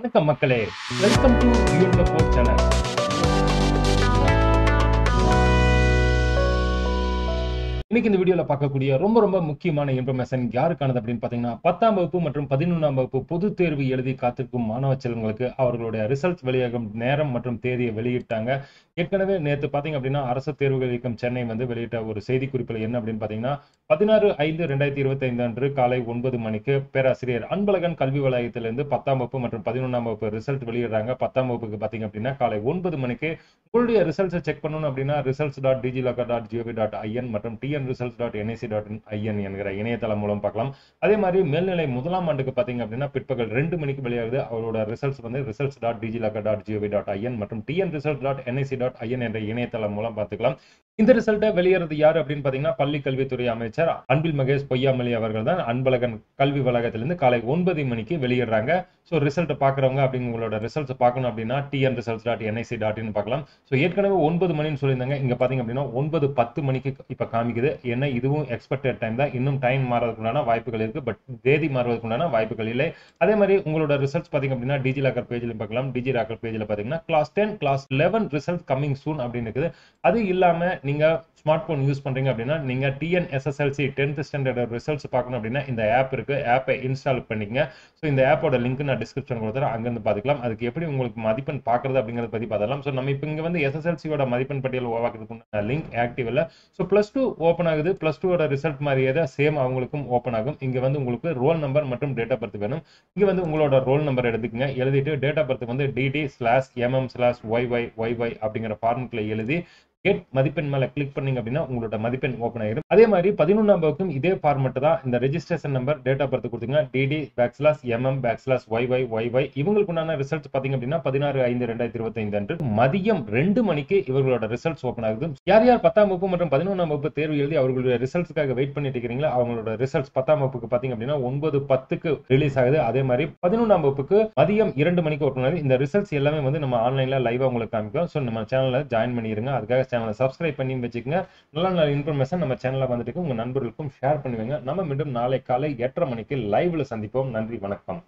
வணக்கம் மக்களே, welcome to beyond the board channel. இன்னைக்கு இந்த வீடியோல பார்க்கக்கூடிய ரொம்ப முக்கியமான இன்ஃபர்மேஷன் யாருக்கானது அப்படின்னு பாத்தீங்கன்னா 10ஆம் வகுப்பு மற்றும் 11ஆம் வகுப்பு பொதுத் தேர்வு எழுதி காத்திருக்கும் மாணவ செல்வங்களுக்கு அவர்களுடைய ரிசல்ட்ஸ் வெளியாகும் நேரம் மற்றும் தேதியை வெளியிட்டாங்க. ஏற்கனவே நேற்று பாத்தீங்க அப்படின்னா அரசு தேர்வுகள் இயக்கம் சென்னை வந்து வெளியிட்ட ஒரு செய்தி குறிப்பில் என்ன அப்படின்னு பாத்தீங்கன்னா 16/5/2025 அன்று காலை 9 மணிக்கு பேராசிரியர் அன்பழகன் கல்வி வளாகத்திலிருந்து 10ஆம் வகுப்பு மற்றும் 11ஆம் வகுப்பு ரிசல்ட் வெளியிடுறாங்க. 10ஆம் வகுப்புக்கு பாத்தீங்க அப்படின்னா காலை 9 மணிக்கு உங்களுடைய ரிசல்ட்ஸை செக் பண்ணணும் அப்படின்னா results.dglocker.gov.in மற்றும் tnresults.nic.in என்கிற இணையதளம் மூலம் பார்க்கலாம். அதே மாதிரி மேல்நிலை முதலாம் ஆண்டுக்கு பாத்தீங்க அப்படின்னா பிற்பகல் 2 மணிக்கு வெளியாகுது. அவரோட ரிசல்ட்ஸ் வந்து results.dglocker.gov.in மற்றும் tnresults.nic.in என்ற இணையதளம் மூலம் பார்த்துக்கலாம். இந்த ரிசல்ட்டை வெளியிறது யாரு அப்படின்னு பாத்தீங்கன்னா பள்ளி கல்வித்துறை அமைச்சர் அன்பில் மகேஷ் பொய்யாமொழி அவர்கள் தான் அன்பழகன் கல்வி வளாகத்திலிருந்து காலை 9 மணிக்கு வெளியிடுறாங்க. ஸோ ரிசல்ட் பாக்குறவங்க அப்படின்னு உங்களோட ரிசல்ட்ஸ் பார்க்கணும் அப்படின்னா tnresults.nic.in பார்க்கலாம். ஸோ ஏற்கனவே 9 மணின்னு சொல்லியிருந்தாங்க. இங்க பாத்தீங்க அப்படின்னா 9:10 மணிக்கு இப்ப காமிக்குது. ஏன்னா இதுவும் எக்ஸ்பெக்டட் டைம் தான். இன்னும் டைம் மாறதுக்குண்டான வாய்ப்புகள் இருக்கு. பட் தேதி மாறுவதற்குண்டான வாய்ப்புகள் இல்லை. அதே மாதிரி உங்களோட ரிசல்ட்ஸ் பாத்தீங்க அப்படின்னா டிஜிலாக்கர் பேஜ்ல பார்க்கலாம். டிஜிலாக்கர் பேஜ்ல பாத்தீங்கன்னா class 10 class 11 result coming soon அப்படின்னு இருக்குது. அது இல்லாம நீங்க ஸ்மார்ட் போன் யூஸ் பண்றீங்க அப்படின்னா நீங்க TNSSLC 10th ஸ்டாண்டர்ட் ரிசல்ட்ஸ் பார்க்கணும் அப்படின்னா இந்த ஆப் இருக்கு. ஆப்பை இன்ஸ்டால் பண்ணிக்கங்க. ஸோ இந்த ஆப்போட லிங்க் நான் டிஸ்கிரிப்ஷன் கொடுத்துறேன், அங்கிருந்து பார்த்துக்கலாம். அதுக்கு எப்படி உங்களுக்கு மதிப்பெண் பார்க்கறது அப்படிங்கறத பத்தி பார்க்கலாம். ஸோ நம்ம இப்போ இங்க வந்து SSLCயோட மதிப்பெண் பட்டியல் உருவாக்குறதுக்கு லிங்க் ஆக்டிவ் இல்லை. ஸோ +2 ஓப்பன் ஆகுது. +2ஓட ரிசல்ட் மாதிரியே தான் சேம் அவங்களுக்கும் ஓப்பன் ஆகும். இங்க வந்து உங்களுக்கு ரோல் நம்பர் மற்றும் டேட் ஆஃப் பர்த் வேணும். இங்க வந்து உங்களோட ரோல் நம்பர் எடுத்துக்கங்க. எழுதிட்டு டேட் ஆஃப் பர்த் வந்து DD/MM/YY அப்படிங்கிற ஃபார்மெட்ல எழுதி கெட் மதிப்பெண் மேல கிளிக் பண்ணீங்க அப்படின்னா உங்களோட மதிப்பெண் ஓபன் ஆயிடும். அதே மாதிரி 11ஆம் வகுப்புக்கும் இதே ஃபார்மெட் தான். இந்த registration number date of birth கொடுத்தீங்க DD/MM/YY இவங்களுக்குண்டான ரிசல்ட்ஸ் பாத்தீங்க அப்படின்னா 16/5/2025 அன்று மதியம் 2 மணிக்கு இவர்களோட ரிசல்ட்ஸ் ஓபன் ஆகுது. யார் 10ஆம் வகுப்பு மற்றும் 11ஆம் வகுப்பு தேர்வு எழுதி அவர்களுடைய ரிசல்ட்ஸ்க்காக வெயிட் பண்ணிட்டு இருக்கீங்களா, அவங்களோட ரிசல்ட்ஸ் 10ஆம் வகுப்புக்கு பாத்தீங்க அப்படின்னா 9:10க்கு ரிலீஸ் ஆகுது. அதே மாதிரி 11ஆம் வகுப்புக்கு மதியம் 2 மணிக்கு ஓபன் ஆகுது. இந்த ரிசல்ட்ஸ் எல்லாமே வந்து நம்ம ஆன்லைன்ல லைவா உங்களுக்கு காமிக்கும். ஸோ நம்ம சேனல்ல ஜாயின் பண்ணிருங்க. அதுக்காக சேனலை சப்ஸ்கிரைப் பண்ணி வச்சுக்கோங்க. நல்ல இன்ஃபர்மேஷன் நம்ம சேனல்ல வந்துட்டு உங்க நண்பர்களுக்கும் ஷேர் பண்ணுவீங்க. நம்ம மீண்டும் நாளை காலை 8:30 மணிக்கு லைவ்ல சந்திப்போம். நன்றி, வணக்கம்.